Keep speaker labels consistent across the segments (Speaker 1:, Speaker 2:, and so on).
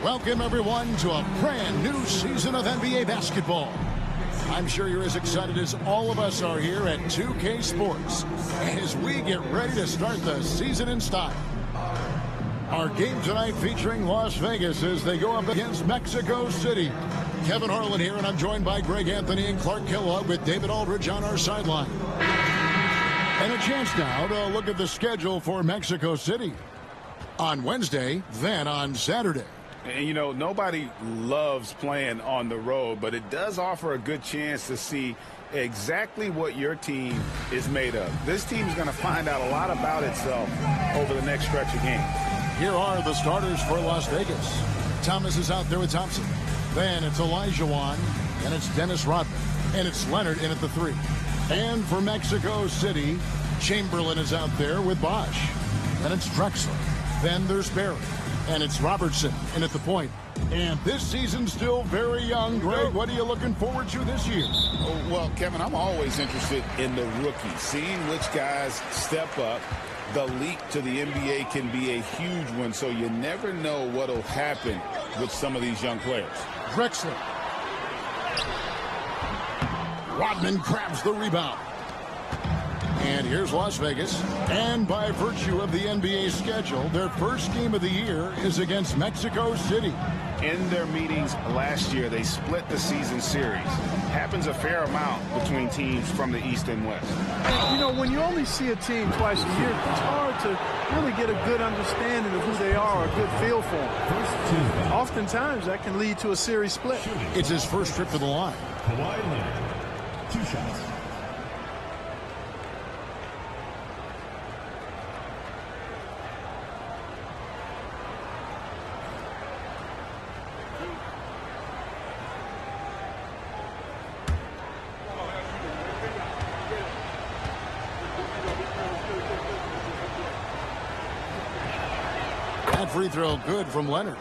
Speaker 1: Welcome, everyone, to a brand new season of NBA basketball. I'm sure you're as excited as all of us are here at 2K Sports as we get ready to start the season in style. Our game tonight featuring Las Vegas as they go up against Mexico City. Kevin Harlan here, and I'm joined by Greg Anthony and Clark Kellogg with David Aldridge on our sideline. And a chance now to look at the schedule for Mexico City. On Wednesday, then on Saturday.
Speaker 2: And, you know, nobody loves playing on the road, but it does offer a good chance to see exactly what your team is made of. This team is going to find out a lot about itself over the next stretch of games.
Speaker 1: Here are the starters for Las Vegas. Thomas is out there with Thompson. Then it's Olajuwon, and it's Dennis Rodman, and it's Leonard in at the 3. And for Mexico City, Chamberlain is out there with Bosch, and it's Drexler. Then there's Barry, and it's Robertson in at the point. And this season's still very young. Greg, what are you looking forward to this year?
Speaker 2: Well, Kevin, I'm always interested in the rookies, seeing which guys step up. The leap to the NBA can be a huge one, so you never know what will happen with some of these young players.
Speaker 1: Drexler. Rodman grabs the rebound. And here's Las Vegas. And by virtue of the NBA schedule, their first game of the year is against Mexico City.
Speaker 2: In their meetings last year, they split the season series. Happens a fair amount between teams from the East and West.
Speaker 3: You know, when you only see a team twice a year, it's hard to really get a good understanding of who they are, a good feel for them. Oftentimes, that can lead to a series split.
Speaker 1: It's his first trip to the line.
Speaker 4: Kawhi Leonard, 2 shots.
Speaker 1: That free throw good from Leonard.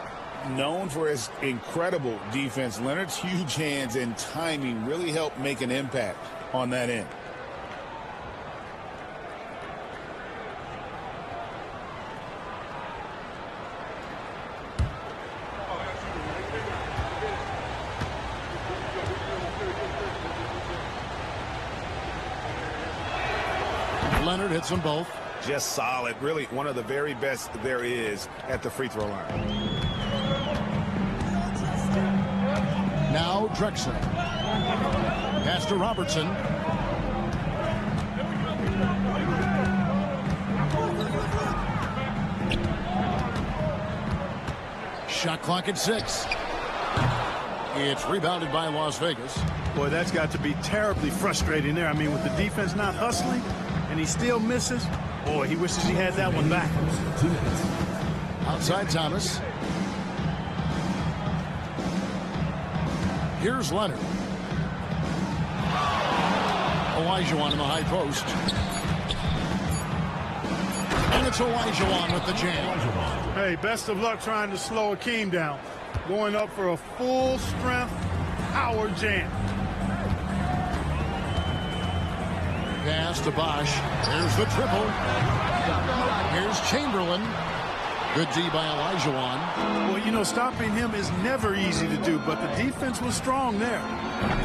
Speaker 2: Known for his incredible defense, Leonard's huge hands and timing really helped make an impact on that end.
Speaker 1: Leonard hits them both.
Speaker 2: Just solid. Really one of the very best there is at the free throw line.
Speaker 1: Now Drexler. Pass to Robertson. Shot clock at 6. It's rebounded by Las Vegas.
Speaker 3: Boy, that's got to be terribly frustrating there. I mean, with the defense not hustling and he still misses, boy, he wishes he had that one back.
Speaker 1: Outside Thomas. Here's Leonard. Olajuwon in the high post. And it's Olajuwon with the jam.
Speaker 3: Hey, best of luck trying to slow Akeem down. Going up for a full-strength power jam.
Speaker 1: Pass to Bosch. Here's the triple. Here's Chamberlain. Good D by Olajuwon.
Speaker 3: Well, you know, stopping him is never easy to do, but the defense was strong there.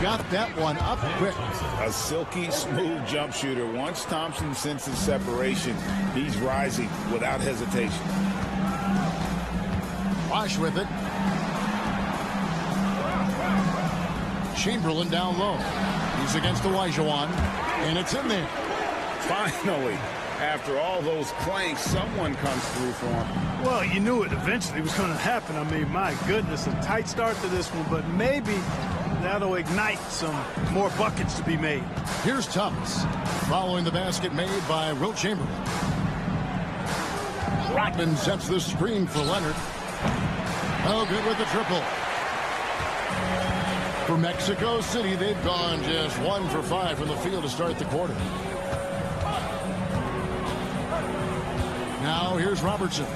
Speaker 1: Got that one up quick.
Speaker 2: A silky smooth jump shooter. Once Thompson senses separation, he's rising without hesitation.
Speaker 1: Bosch with it. Chamberlain down low. He's against Olajuwon, and it's in there.
Speaker 2: Finally, after all those clanks, someone comes through for him.
Speaker 3: Well, you knew it eventually was going to happen. I mean, my goodness, a tight start to this one, but maybe that'll ignite some more buckets to be made.
Speaker 1: Here's Thomas, following the basket made by Wilt Chamberlain. Rodman sets the screen for Leonard. Oh, good with the triple. For Mexico City, they've gone just 1 for 5 from the field to start the quarter. Now here's Robertson.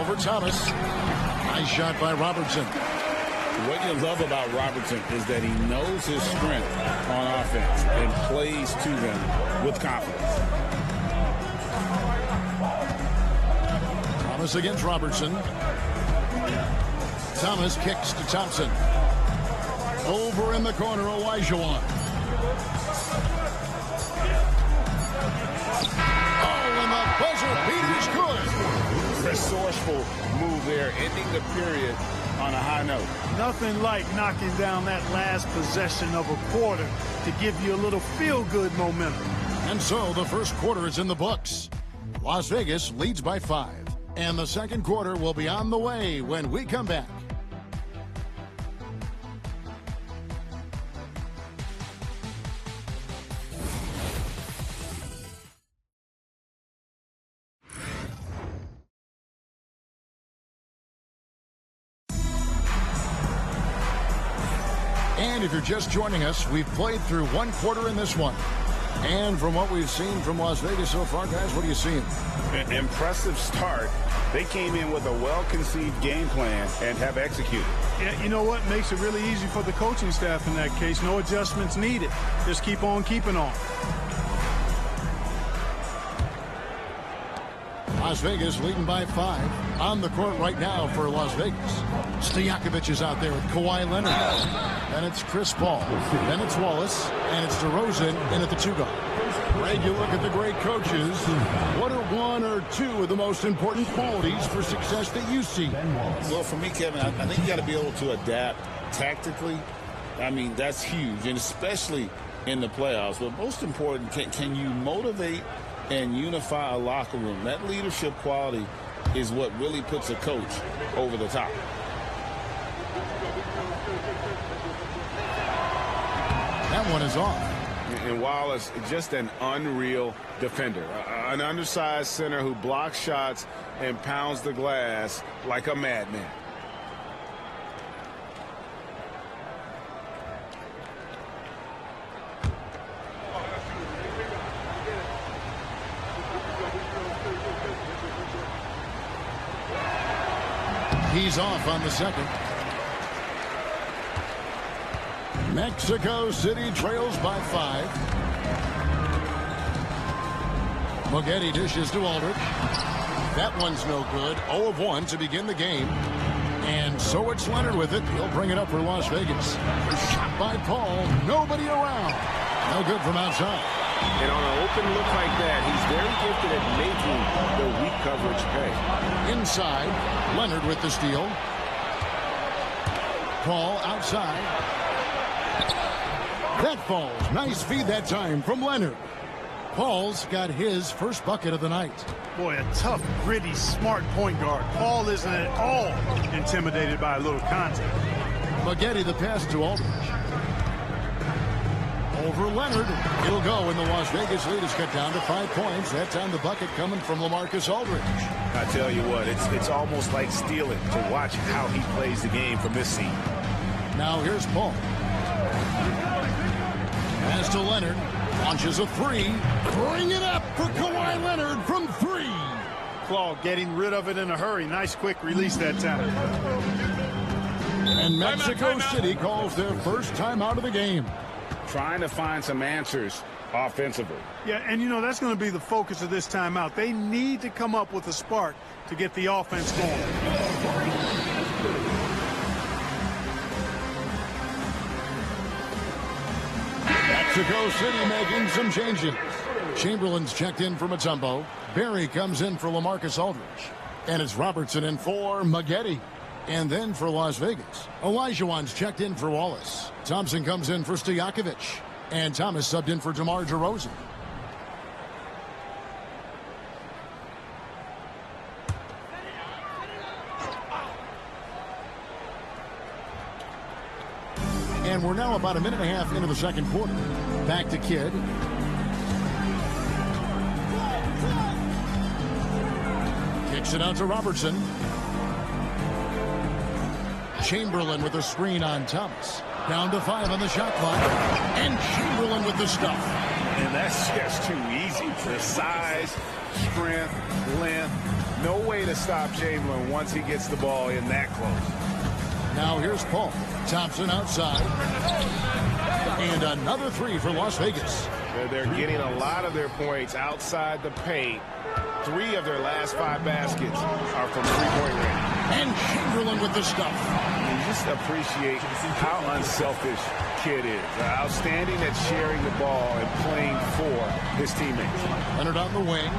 Speaker 1: Over Thomas. Nice shot by Robertson.
Speaker 2: What you love about Robertson is that he knows his strength on offense and plays to them with confidence.
Speaker 1: Thomas against Robertson. Thomas kicks to Thompson. Over in the corner, Olajuwon. Oh, and the buzzer beater is good.
Speaker 2: Resourceful move there, ending the period on a high note.
Speaker 3: Nothing like knocking down that last possession of a quarter to give you a little feel-good momentum.
Speaker 1: And so the first quarter is in the books. Las Vegas leads by 5. And the second quarter will be on the way when we come back. And if you're just joining us, we've played through one quarter in this one. And from what we've seen from Las Vegas so far, guys, what are you seeing?
Speaker 2: An impressive start. They came in with a well-conceived game plan and have executed.
Speaker 3: Yeah, you know what? Makes it really easy for the coaching staff in that case. No adjustments needed. Just keep on keeping on.
Speaker 1: Las Vegas leading by 5. On the court right now for Las Vegas. Stojakovic is out there with Kawhi Leonard. Then it's Chris Paul. Then it's Wallace. And it's DeRozan in at the 2-guard. Greg, you look at the great coaches. What are one or two of the most important qualities for success that you see?
Speaker 2: Well, for me, Kevin, I think you got to be able to adapt tactically. I mean, that's huge, and especially in the playoffs. But most important, can you motivate and unify a locker room? That leadership quality is what really puts a coach over the top.
Speaker 1: That one is off.
Speaker 2: And Wallace, just an unreal defender. An undersized center who blocks shots and pounds the glass like a madman.
Speaker 1: He's off on the second. Mexico City trails by 5. Moghetti dishes to Aldridge. That one's no good. 0 of 1 to begin the game. And so it's Leonard with it. He'll bring it up for Las Vegas. Shot by Paul. Nobody around. No good from outside.
Speaker 2: And on an open look like that, he's very gifted at making the weak coverage pay.
Speaker 1: Inside, Leonard with the steal. Paul outside. That falls. Nice feed that time from Leonard. Paul's got his first bucket of the night.
Speaker 3: Boy, a tough, gritty, smart point guard. Paul isn't at all intimidated by a little contact.
Speaker 1: Moghetti the pass to Aldridge. Over Leonard. It'll go, and the Las Vegas lead is cut down to 5 points. That time the bucket coming from LaMarcus Aldridge.
Speaker 2: I tell you what, it's almost like stealing to watch how he plays the game from this seat.
Speaker 1: Now here's Paul. Pass to Leonard. Launches a 3. Bring it up for Kawhi Leonard from 3.
Speaker 3: Claw getting rid of it in a hurry. Nice quick release that time.
Speaker 1: And Mexico City calls their first time out of the game.
Speaker 2: Trying to find some answers offensively.
Speaker 3: Yeah, and you know, that's going to be the focus of this timeout. They need to come up with a spark to get the offense going.
Speaker 1: Mexico City making some changes. Chamberlain's checked in for Mutombo. Barry comes in for LaMarcus Aldridge. And it's Robertson in for Moghetti. And then for Las Vegas, Olajuwon's checked in for Wallace. Thompson comes in for Stojakovic. And Thomas subbed in for DeMar DeRozan. And we're now about a minute and a half into the second quarter. Back to Kidd. Kicks it out to Robertson. Chamberlain with a screen on Thomas. Down to 5 on the shot clock. And Chamberlain with the stuff.
Speaker 2: And that's just too easy. The size, strength, length. No way to stop Chamberlain once he gets the ball in that close.
Speaker 1: Now here's Paul. Thompson outside. And another 3 for Las Vegas.
Speaker 2: They're getting a lot of their points outside the paint. 3 of their last 5 baskets are from three-point range.
Speaker 1: And Chamberlain with the stuff.
Speaker 2: You just appreciate how unselfish Kid is. Outstanding at sharing the ball and playing for his teammates.
Speaker 1: Leonard on the wing.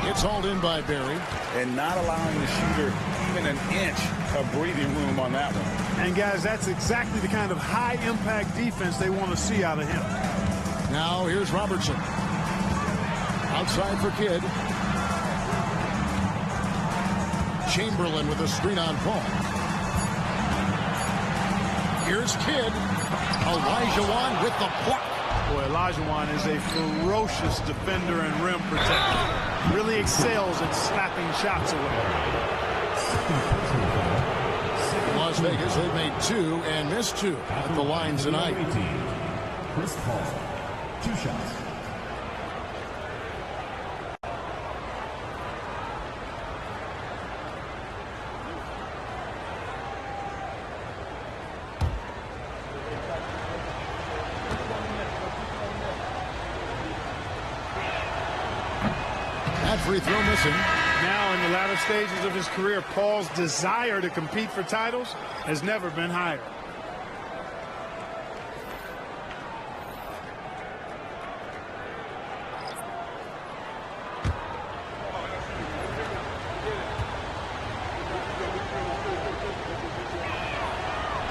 Speaker 1: It's hauled in by Barry.
Speaker 2: And not allowing the shooter even an inch of breathing room on that one.
Speaker 3: And, guys, that's exactly the kind of high-impact defense they want to see out of him.
Speaker 1: Now here's Robertson. Outside for Kidd. Chamberlain with a screen on Paul. Here's Kidd. Olajuwon with the block.
Speaker 3: Boy, Olajuwon is a ferocious defender and rim protector. Really excels at slapping shots away.
Speaker 1: Las Vegas, they've made 2 and missed 2 at the line tonight.
Speaker 4: Chris Paul, 2 shots.
Speaker 1: That free throw missing.
Speaker 3: Now in the latter stages of his career, Paul's desire to compete for titles has never been higher.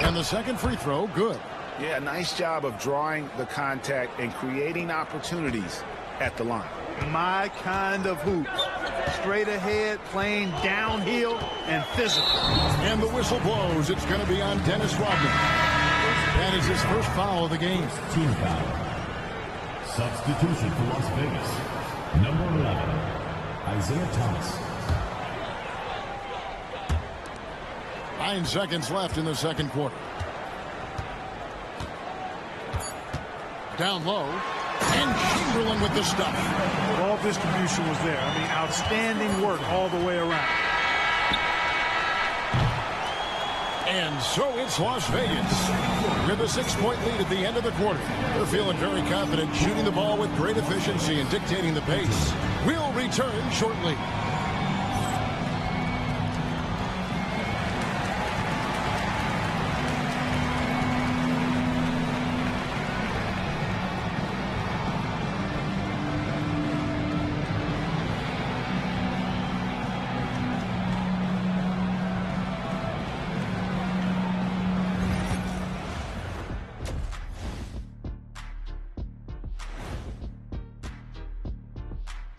Speaker 1: And the second free throw, good.
Speaker 2: Yeah, nice job of drawing the contact and creating opportunities at the line.
Speaker 3: My kind of hoops. Straight ahead, playing downhill, and physical.
Speaker 1: And the whistle blows. It's going to be on Dennis Rodman. That is his first foul of the game.
Speaker 4: Team foul. Substitution for Las Vegas. Number 11, Isaiah Thomas.
Speaker 1: 9 seconds left in the second quarter. Down low. And Chamberlain with the stuff.
Speaker 3: Ball distribution was there. I mean, outstanding work all the way around.
Speaker 1: And so it's Las Vegas with a 6-point lead at the end of the quarter. They're feeling very confident, shooting the ball with great efficiency and dictating the pace. We'll return shortly.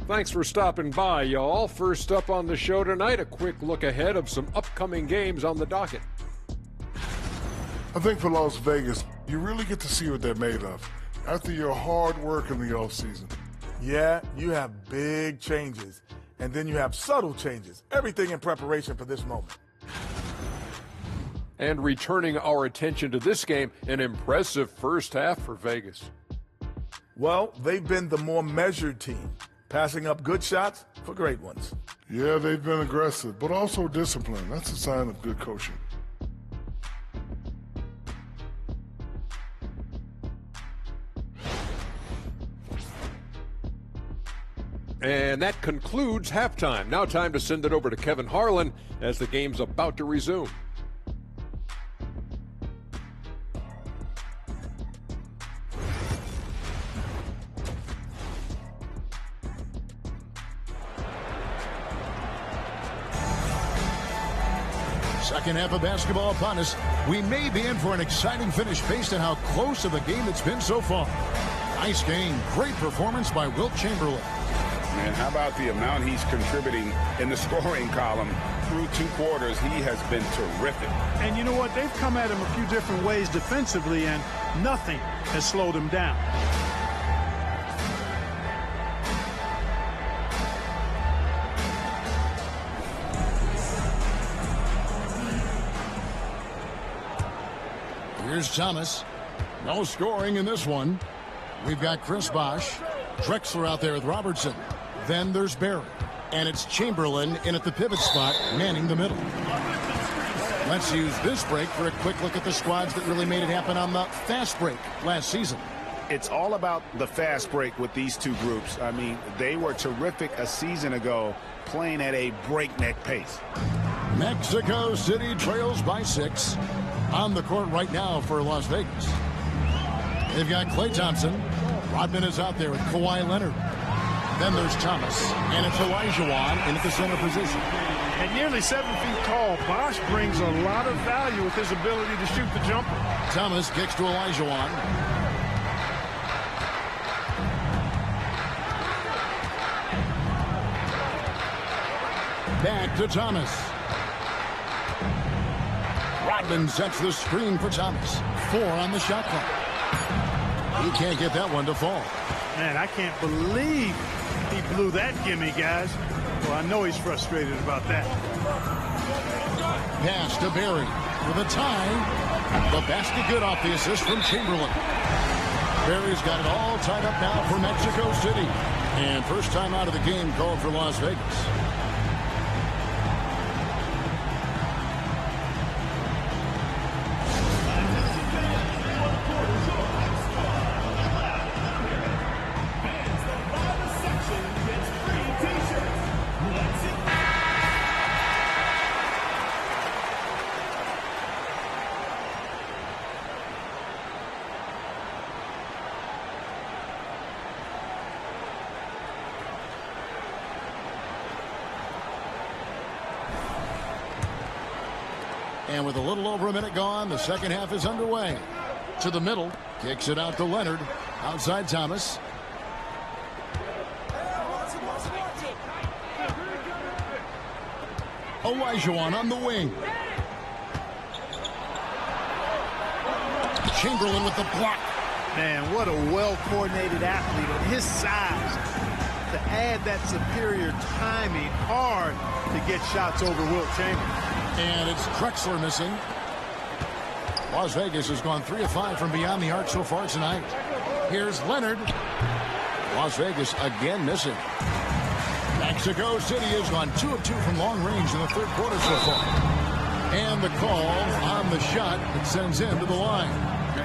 Speaker 5: Thanks for stopping by, y'all. First up on the show tonight, a quick look ahead of some upcoming games on the docket.
Speaker 6: I think for Las Vegas, you really get to see what they're made of after your hard work in the offseason.
Speaker 7: Yeah, you have big changes, and then you have subtle changes. Everything in preparation for this moment.
Speaker 5: And returning our attention to this game, an impressive first half for Vegas.
Speaker 7: Well, they've been the more measured team, passing up good shots for great ones.
Speaker 6: Yeah, they've been aggressive, but also disciplined. That's a sign of good coaching.
Speaker 5: And that concludes halftime. Now time to send it over to Kevin Harlan as the game's about to resume.
Speaker 1: Second half of basketball upon us. We may be in for an exciting finish based on how close of a game it's been so far. Nice game. Great performance by Wilt Chamberlain.
Speaker 2: Man, how about the amount he's contributing in the scoring column through 2 quarters? He has been terrific.
Speaker 3: And you know what? They've come at him a few different ways defensively, and nothing has slowed him down.
Speaker 1: Here's Thomas. No scoring in this one. We've got Chris Bosh. Drexler out there with Robertson. Then there's Barry. And it's Chamberlain in at the pivot spot, manning the middle. Let's use this break for a quick look at the squads that really made it happen on the fast break last season.
Speaker 2: it's all about the fast break with these two groups. I mean, they were terrific a season ago, playing at a breakneck pace.
Speaker 1: Mexico City trails by 6. On the court right now for Las Vegas. They've got Klay Thompson. Rodman is out there with Kawhi Leonard. Then there's Thomas, and it's Olajuwon in at the center position.
Speaker 3: At nearly 7 feet tall, Bosh brings a lot of value with his ability to shoot the jumper.
Speaker 1: Thomas kicks to Olajuwon. Back to Thomas. Rodman sets the screen for Thomas. 4 on the shot clock. He can't get that one to fall.
Speaker 3: Man, I can't believe he blew that gimme, guys. Well, I know he's frustrated about that.
Speaker 1: Pass to Barry with a tie. The basket good off the assist from Chamberlain. Barry's got it all tied up now for Mexico City. And first time out of the game called for Las Vegas. And with a little over a minute gone, the second half is underway. To the middle, kicks it out to Leonard. Outside Thomas. Olajuwon on the wing. Chamberlain with the block.
Speaker 3: Man, what a well-coordinated athlete at his size. To add that superior timing, hard to get shots over Wilt Chamberlain.
Speaker 1: And it's Drexler missing. Las Vegas has gone 3 of 5 from beyond the arc so far tonight. Here's Leonard. Las Vegas again missing. Mexico City has gone 2 of 2 from long range in the third quarter so far. And the call on the shot that sends him to the line.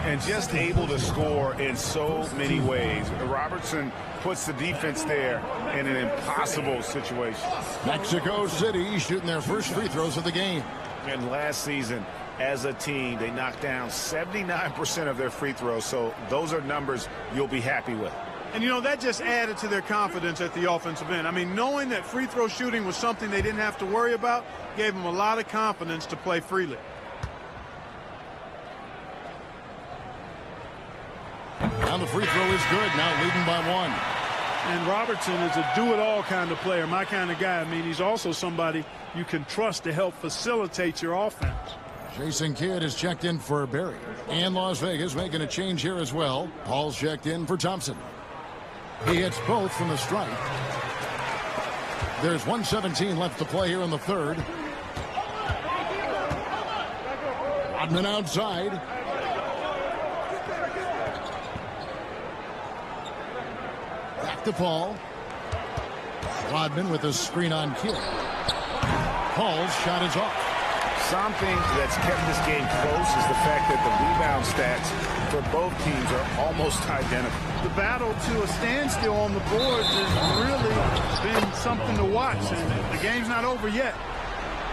Speaker 2: And just able to score in so many ways. Robertson puts the defense there in an impossible situation.
Speaker 1: Mexico City shooting their first free throws of the game.
Speaker 2: And last season, as a team, they knocked down 79% of their free throws. So those are numbers you'll be happy with.
Speaker 3: And, you know, that just added to their confidence at the offensive end. I mean, knowing that free throw shooting was something they didn't have to worry about gave them a lot of confidence to play freely.
Speaker 1: Now the free throw is good, now leading by 1.
Speaker 3: And Robertson is a do-it-all kind of player, my kind of guy. I mean, he's also somebody you can trust to help facilitate your offense.
Speaker 1: Jason Kidd has checked in for Barry. And Las Vegas making a change here as well. Paul's checked in for Thompson. He hits both from the stripe. There's 1:17 left to play here in the third. Rodman outside. Back to Paul. Rodman with a screen on Kidd. Paul's shot is off.
Speaker 2: Something that's kept this game close is the fact that the rebound stats for both teams are almost identical.
Speaker 3: The battle to a standstill on the boards has really been something to watch, and the game's not over yet.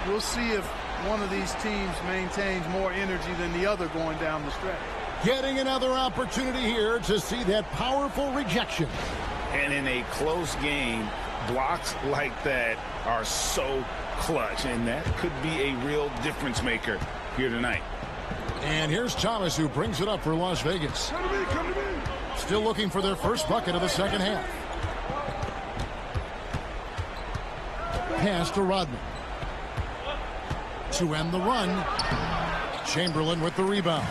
Speaker 3: We'll see if one of these teams maintains more energy than the other going down the stretch.
Speaker 1: Getting another opportunity here to see that powerful rejection.
Speaker 2: And in a close game, blocks like that are so clutch, and that could be a real difference maker here tonight.
Speaker 1: And here's Thomas, who brings it up for Las Vegas.
Speaker 6: Come to me.
Speaker 1: Still looking for their first bucket of the second half. Pass to Rodman. To end the run, Chamberlain with the rebound.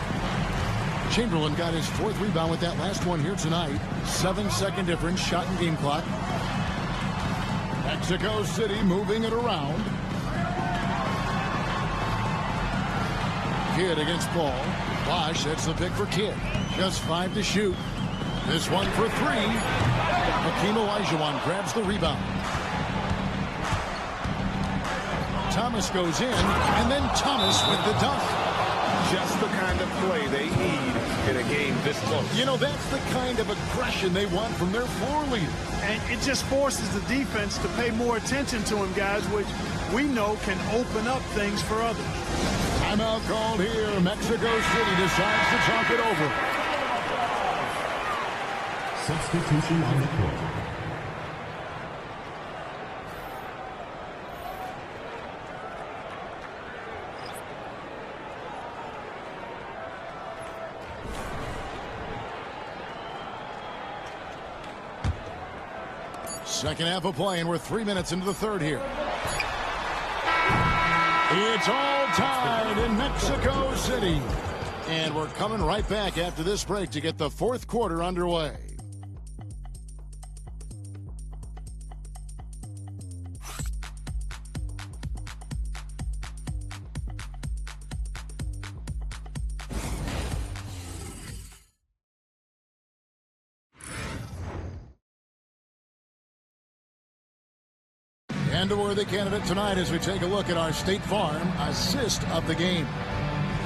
Speaker 1: Chamberlain got his 4th rebound with that last one here tonight. 7-second difference, shot and game clock. Mexico City moving it around. Kidd against Paul. Bosh sets the pick for Kidd. Just 5 to shoot. This one for 3. Hakeem Olajuwon grabs the rebound. Thomas goes in, and then Thomas with the dunk.
Speaker 2: Just the kind of play they need in a game this close.
Speaker 1: You know, that's the kind of aggression they want from their floor leader.
Speaker 3: And it just forces the defense to pay more attention to him, guys, which we know can open up things for others.
Speaker 1: Timeout called here. Mexico City decides to talk it over.
Speaker 4: Substitution on the court.
Speaker 1: Second half of play, and we're 3 minutes into the third here. It's all tied in Mexico City. And we're coming right back after this break to get the fourth quarter underway. And a worthy candidate tonight as we take a look at our State Farm assist of the game.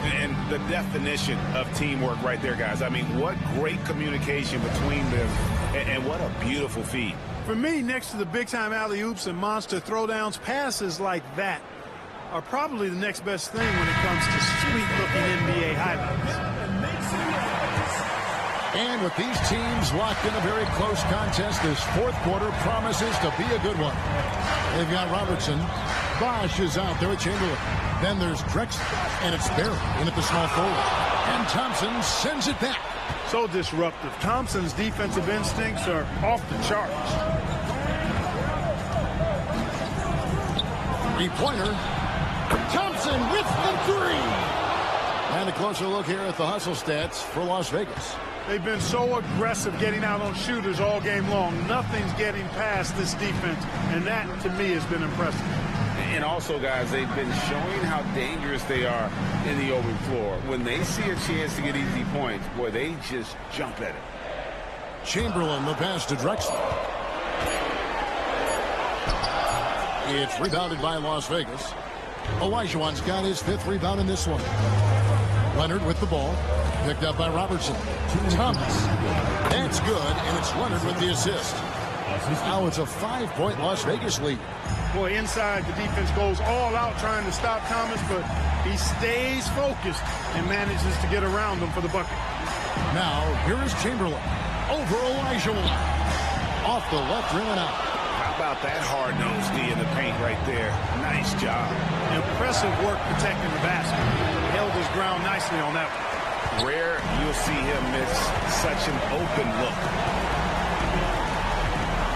Speaker 2: And the definition of teamwork right there, guys. I mean, what great communication between them, and what a beautiful feed.
Speaker 3: For me, next to the big-time alley-oops and monster throwdowns, passes like that are probably the next best thing when it comes to sweet-looking NBA highlights.
Speaker 1: And with these teams locked in a very close contest, this fourth quarter promises to be a good one. They've got Robertson. Bosch is out there at Chamberlain. Then there's Drexler, and it's Barry in at the small forward. And Thompson sends it back.
Speaker 3: So disruptive. Thompson's defensive instincts are off the charts.
Speaker 1: Three-pointer. Thompson with the three. And a closer look here at the hustle stats for Las Vegas.
Speaker 3: They've been so aggressive getting out on shooters all game long. Nothing's getting past this defense, and that, to me, has been impressive.
Speaker 2: And also, guys, they've been showing how dangerous they are in the open floor. When they see a chance to get easy points, boy, they just jump at it.
Speaker 1: Chamberlain, the pass to Drexler. It's rebounded by Las Vegas. Olajuwon's got his fifth rebound in this one. Leonard with the ball. Picked up by Robertson. Thomas. That's good, and it's Leonard with the assist. Now it's a 5-point Las Vegas lead.
Speaker 3: Boy, inside, the defense goes all out trying to stop Thomas, but he stays focused and manages to get around him for the bucket.
Speaker 1: Now, here is Chamberlain. Over Olajuwon. Off the left rim and out.
Speaker 2: How about that hard-nosed D in the paint right there? Nice job.
Speaker 3: Impressive work protecting the basket. Held his ground nicely on that one.
Speaker 2: Rare you'll see him miss such an open look.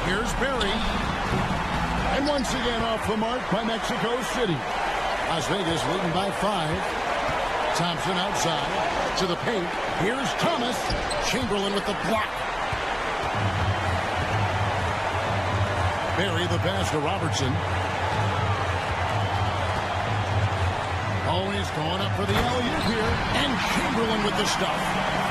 Speaker 1: Here's Barry. And once again off the mark by Mexico City. Las Vegas leading by 5. Thompson outside to the paint. Here's Thomas. Chamberlain with the block. Barry the pass to Robertson. Oh, he's going up for the alley-oop here. And Chamberlain with the stuff.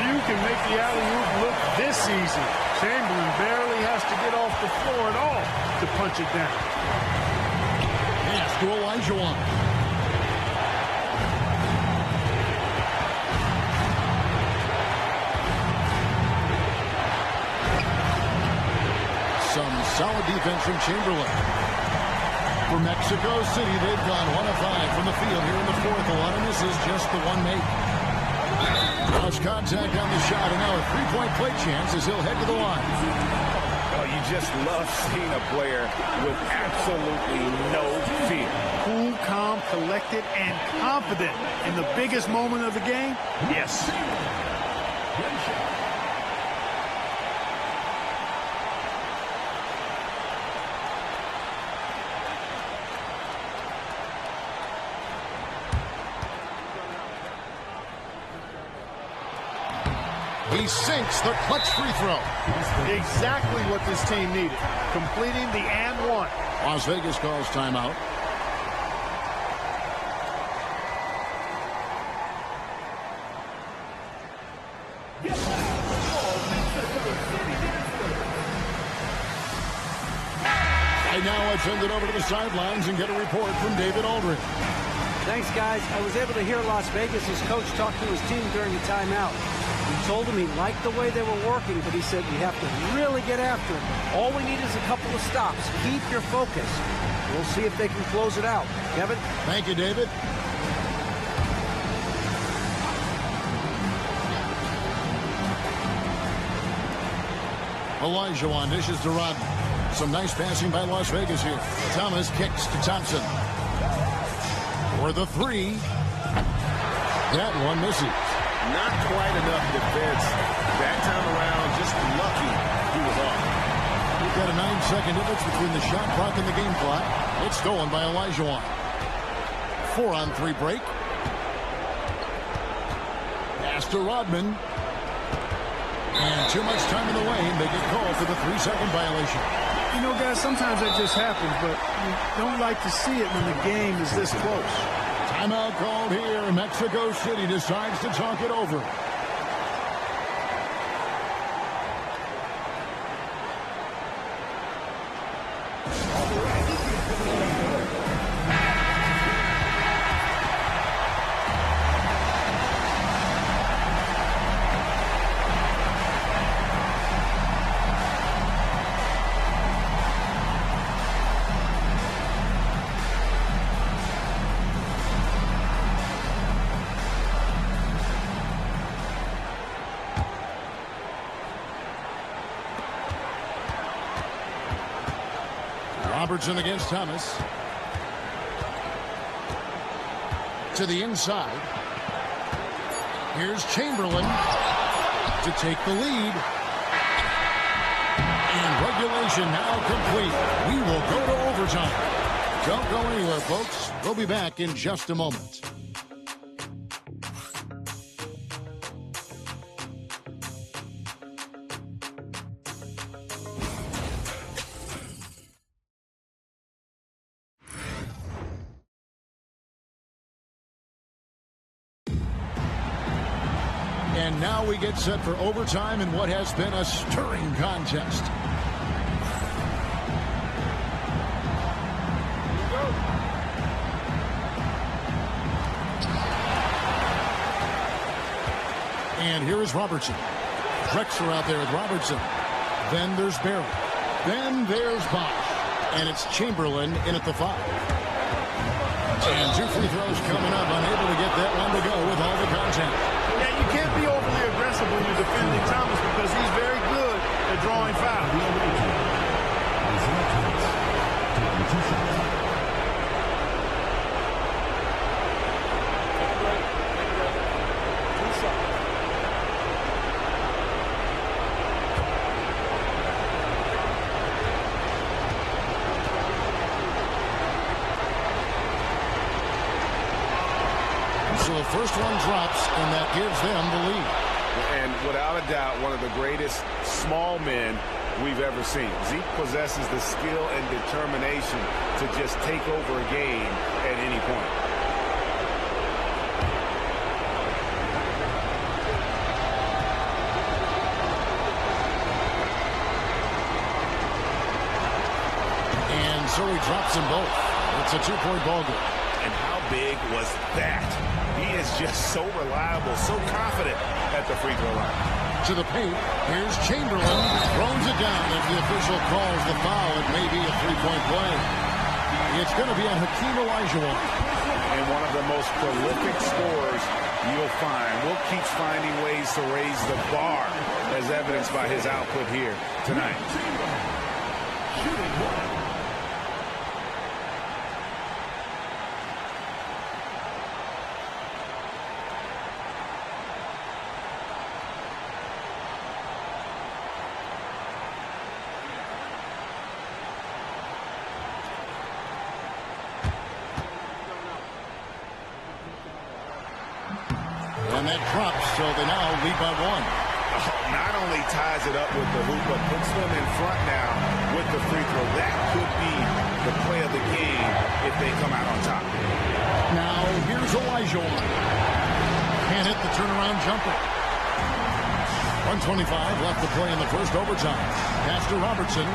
Speaker 3: You can make the alley-oop look this easy. Chamberlain barely has to get off the floor at all to punch it down.
Speaker 1: Pass to Olajuwon. Some solid defense from Chamberlain. For Mexico City, they've gone 1 of 5 from the field here in the fourth. A lot of misses, just the one make. Lost contact on the shot, and now a three-point play chance as he'll head to the line.
Speaker 2: Oh, you just love seeing a player with absolutely no fear.
Speaker 3: Cool, calm, collected, and confident in the biggest moment of the game? Yes.
Speaker 1: He sinks the clutch free throw.
Speaker 3: Exactly what this team needed. Completing the and one.
Speaker 1: Las Vegas calls timeout. And now let's send it over to the sidelines and get a report from David Aldridge.
Speaker 8: Thanks, guys. I was able to hear Las Vegas' coach talk to his team during the timeout. He told him he liked the way they were working, but he said we have to really get after it. All we need is a couple of stops. Keep your focus. We'll see if they can close it out. Kevin?
Speaker 1: Thank you, David. Olajuwon dishes to Rodman. Some nice passing by Las Vegas here. Thomas kicks to Thompson. For the three. That one misses.
Speaker 9: Not quite enough defense that time around. Just lucky he was off.
Speaker 1: We've got a 9-second difference between the shot clock and the game clock. It's stolen by Olajuwon. 4-on-3 break. Pass to Rodman. And too much time in the lane. They get called for the 3-second violation.
Speaker 3: You know, guys, sometimes that just happens, but you don't like to see it when the game is this close.
Speaker 1: Timeout called here. Mexico City decides to talk it over. Robertson against Thomas. To the inside. Here's Chamberlain to take the lead. And regulation now complete. We will go to overtime. Don't go anywhere, folks. We'll be back in just a moment. And now we get set for overtime in what has been a stirring contest. And here is Robertson. Drexler out there with Robertson. Then there's Barry. Then there's Bosch. And it's Chamberlain in at the 5. And 2 free throws coming up. Unable to get that one to go with all the contact.
Speaker 3: Yeah, you can't be overly aggressive when you're defending Thomas because he's very good at drawing fouls.
Speaker 1: So the first one drops, and that gives them the lead.
Speaker 2: And without a doubt, one of the greatest small men we've ever seen. Zeke possesses the skill and determination to just take over a game at any point.
Speaker 1: And so he drops them both. It's a 2-point ball game.
Speaker 2: And how big was that? He is just so reliable, so confident at the free throw line.
Speaker 1: To the paint, here's Chamberlain. Throws it down as the official calls the foul. It may be a 3-point play. It's going to be on Hakeem Olajuwon.
Speaker 2: And one of the most prolific scorers you'll find. Will keeps finding ways to raise the bar, as evidenced by his output here tonight.
Speaker 1: And that drops, so they now lead by 1.
Speaker 2: Not only ties it up with the hoop, but puts them in front now with the free throw. That could be the play of the game if they come out on top.
Speaker 1: Now here's Olajuwon. Can't hit the turnaround jumper. 1:25 left to play in the first overtime. Pass to Robertson.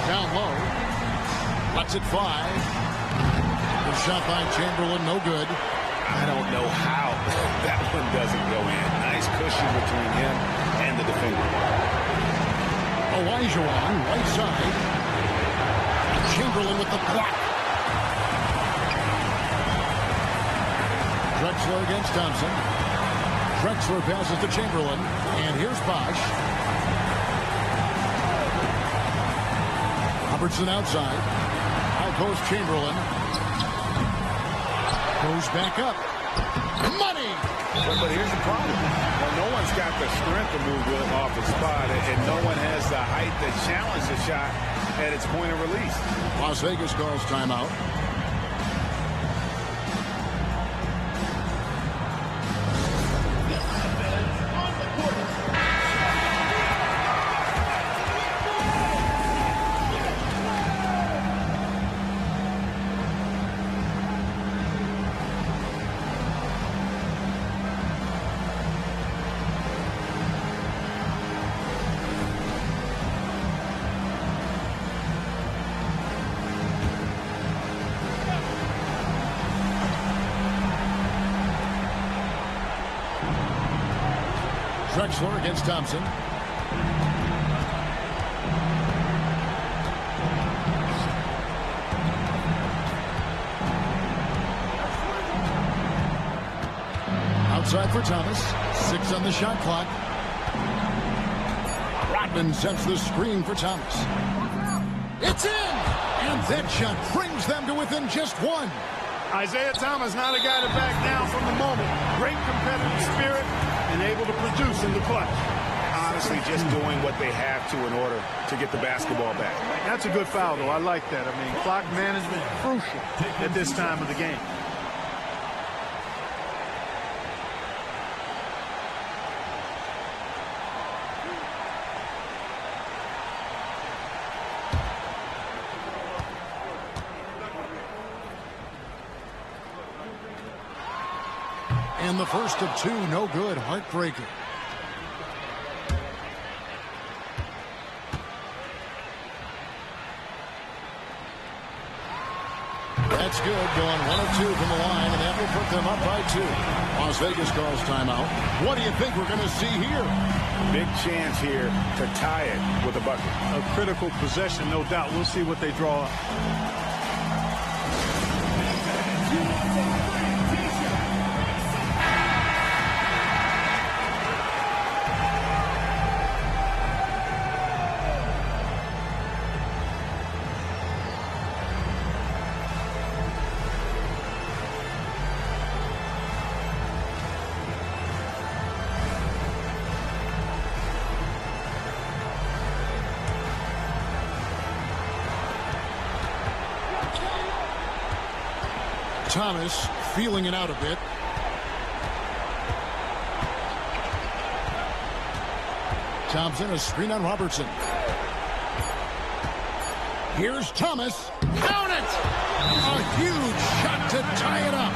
Speaker 1: Down low. Lets it fly. The shot by Chamberlain, no good.
Speaker 2: I don't know how that one doesn't go in. Nice cushion between him and the defender.
Speaker 1: Olajuwon, right side. Chamberlain with the block. Drexler against Thompson. Drexler passes to Chamberlain. And here's Bosch. Robertson outside. Out goes Chamberlain. Goes back up. Money!
Speaker 2: But here's the problem. Well, no one's got the strength to move Will off the spot, and no one has the height to challenge the shot at its point of release.
Speaker 1: Las Vegas calls timeout. Drexler against Thompson. Outside for Thomas. 6 on the shot clock. Rodman sets the screen for Thomas. It's in! And that shot brings them to within just 1.
Speaker 3: Isaiah Thomas, not a guy to back down from the moment. Great competitive spirit and able to produce in the clutch.
Speaker 2: Honestly, just doing what they have to in order to get the basketball back.
Speaker 3: That's a good foul, though. I like that. I mean, clock management crucial at this time of the game.
Speaker 1: And the first of 2, no good. Heartbreaker. That's good. Going 1 of 2 from the line, and that will put them up by 2. Las Vegas calls timeout. What do you think we're going to see here?
Speaker 2: Big chance here to tie it with a bucket.
Speaker 3: A critical possession, no doubt. We'll see what they draw up.
Speaker 1: Thomas feeling it out a bit. Thompson, a screen on Robertson. Here's Thomas. Count it! A huge shot to tie it up.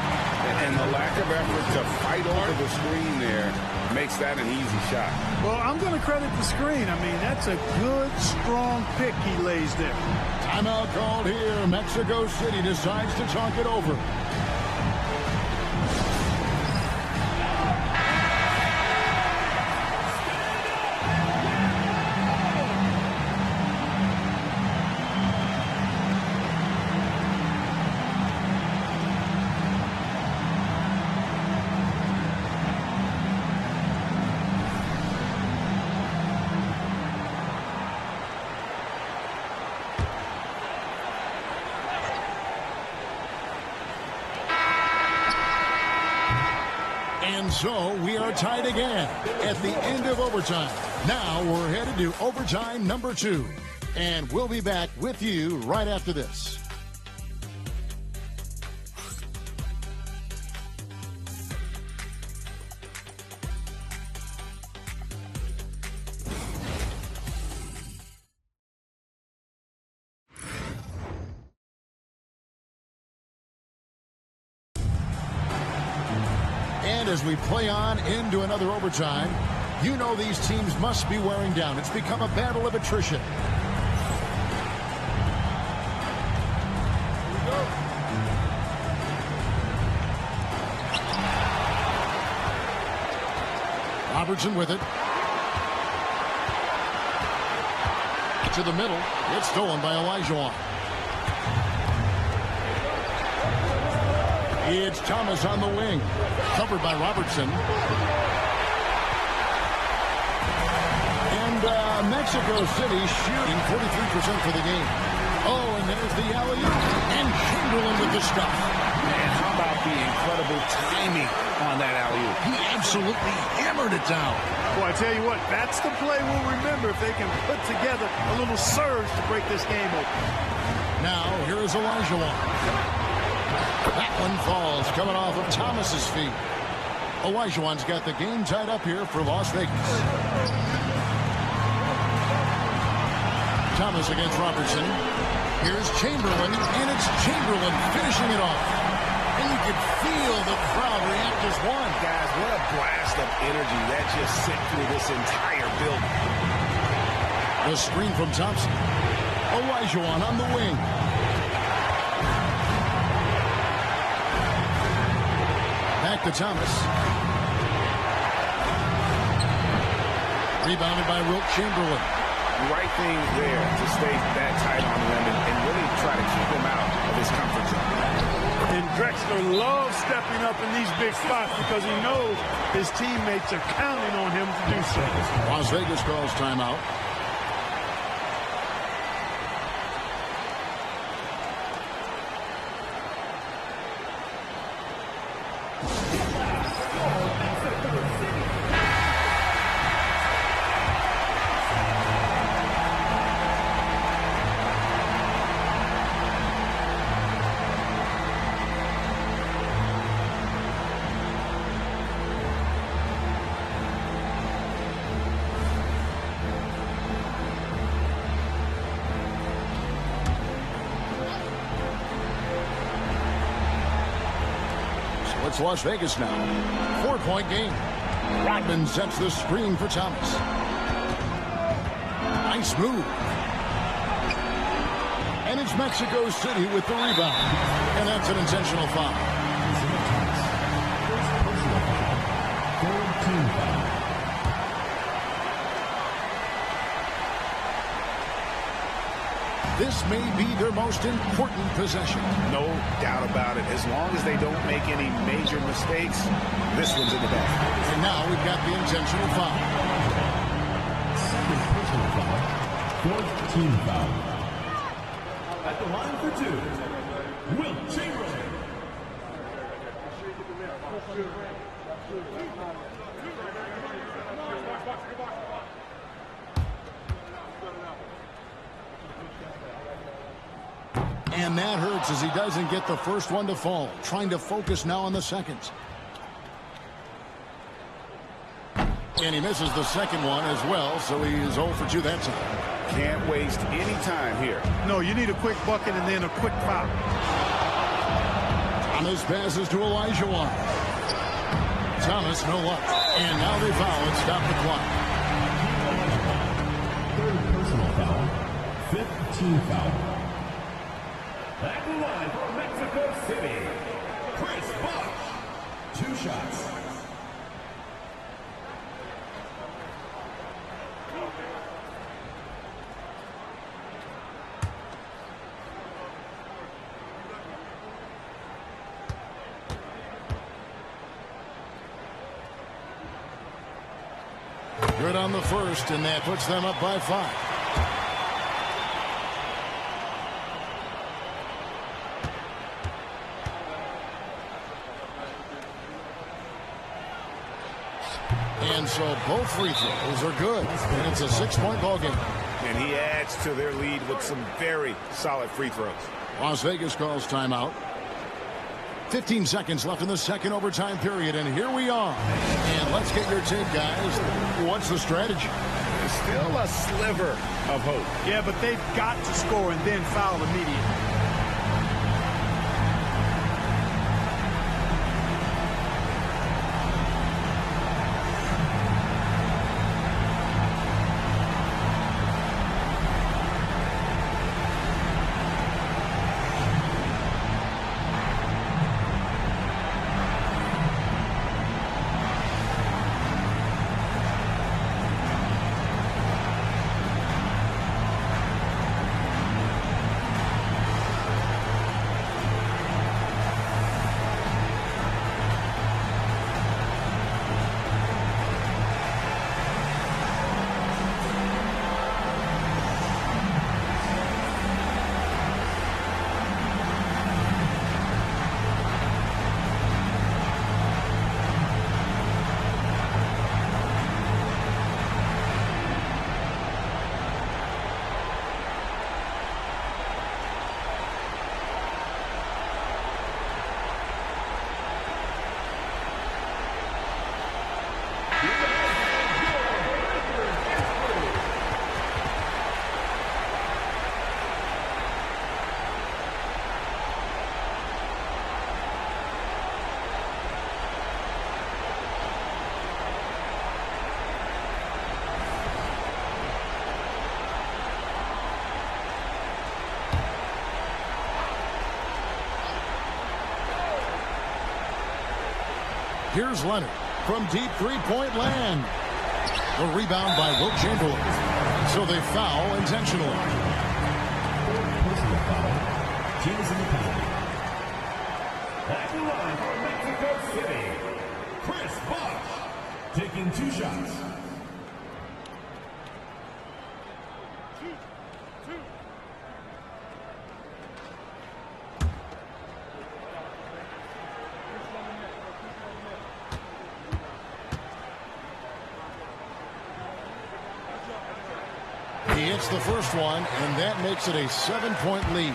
Speaker 2: And the lack of effort to fight over the screen there makes that an easy shot.
Speaker 3: Well, I'm going to credit the screen. I mean, that's a good, strong pick he lays there.
Speaker 1: Timeout called here. Mexico City decides to talk it over. And so we are tied again at the end of overtime. Now we're headed to overtime number 2. And we'll be back with you right after this. And as we play on into another overtime, you know these teams must be wearing down. It's become a battle of attrition. Robertson with it. To the middle. It's stolen by Olajuwon. It's Thomas on the wing. Covered by Robertson. And Mexico City shooting 43% for the game. Oh, and there's the alley-oop. And Chamberlain with the stuff.
Speaker 2: Man, how about the incredible timing on that alley-oop?
Speaker 1: He absolutely hammered it down.
Speaker 3: Boy, I tell you what, that's the play we'll remember if they can put together a little surge to break this game open.
Speaker 1: Now, here is Olajuwon. That one falls, coming off of Thomas's feet. Olajuwon's got the game tied up here for Las Vegas. Thomas against Robertson. Here's Chamberlain, and it's Chamberlain finishing it off. And you can feel the crowd react as one.
Speaker 2: Guys, what a blast of energy that just sent through this entire building.
Speaker 1: The screen from Thompson. Olajuwon on the wing. Back to Thomas. Rebounded by Wilt Chamberlain.
Speaker 2: Right thing there to stay that tight on the rim and really try to keep him out of his comfort zone.
Speaker 3: And Drexler loves stepping up in these big spots because he knows his teammates are counting on him to do so.
Speaker 1: Las Vegas calls timeout. It's Las Vegas now. 4-point game. Rodman sets the screen for Thomas. Nice move. And it's Mexico City with the rebound. And that's an intentional foul. This may be their most important possession.
Speaker 2: No doubt about it. As long as they don't make any major mistakes, this one's in the bag.
Speaker 1: And now we've got the intentional foul.
Speaker 4: Second personal foul. Fourth team foul. At the line for two, Wilt Chamberlain.
Speaker 1: And that hurts as he doesn't get the first one to fall. Trying to focus now on the second. And he misses the second one as well, so he's 0 for 2 that time.
Speaker 2: Can't waste any time here.
Speaker 3: No, you need a quick bucket and then a quick foul.
Speaker 1: Thomas passes to Olajuwon. Thomas, no luck. And now they foul and stop the clock.
Speaker 4: Third personal foul. Fifth team foul. At the line for Mexico City, Chris Bosh. 2 shots.
Speaker 1: Good on the first, and that puts them up by 5. And so both free throws are good. And it's a 6-point ball game.
Speaker 2: And he adds to their lead with some very solid free throws.
Speaker 1: Las Vegas calls timeout. 15 seconds left in the second overtime period, and here we are. And let's get your take, guys. What's the strategy?
Speaker 2: Still a sliver of hope.
Speaker 3: Yeah, but they've got to score and then foul immediately.
Speaker 1: Here's Leonard from deep three-point land. The rebound by Wilt Chamberlain. So they foul intentionally.
Speaker 4: Personal foul. Team is in the penalty. At the line for Mexico City, Chris Bosh taking 2 shots.
Speaker 1: He hits the first one, and that makes it a 7-point lead.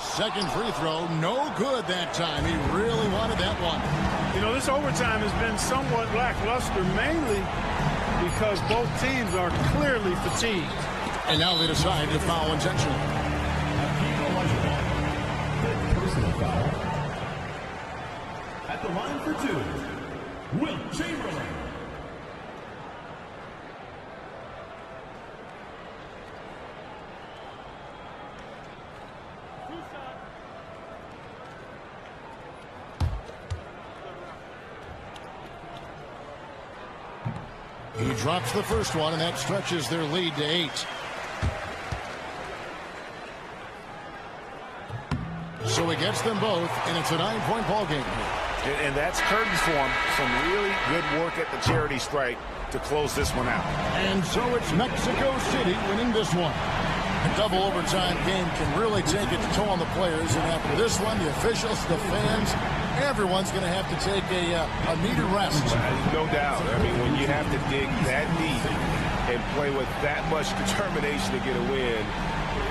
Speaker 1: Second free throw, no good that time. He really wanted that one.
Speaker 3: You know, this overtime has been somewhat lackluster, mainly because both teams are clearly fatigued.
Speaker 1: And now they decide to foul intentionally.
Speaker 4: Personal foul. At the line for 2, Wilt Chamberlain.
Speaker 1: He drops the first one, and that stretches their lead to 8. So he gets them both, and it's a 9-point ball game here.
Speaker 2: And that's curtains for him. Some really good work at the charity stripe to close this one out.
Speaker 1: And so it's Mexico City winning this one. A double overtime game can really take its toll on the players, and after this one, the officials, the fans, everyone's going to have to take a needed rest.
Speaker 2: No doubt. I mean, when you have to dig that deep and play with that much determination to get a win,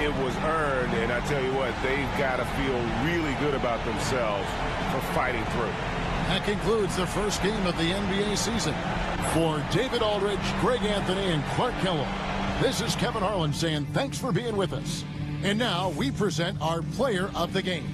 Speaker 2: it was earned, and I tell you what, they've got to feel really good about themselves for fighting through.
Speaker 1: That concludes the first game of the NBA season. For David Aldridge, Greg Anthony, and Clark Kellogg, this is Kevin Harlan saying thanks for being with us. And now we present our player of the game.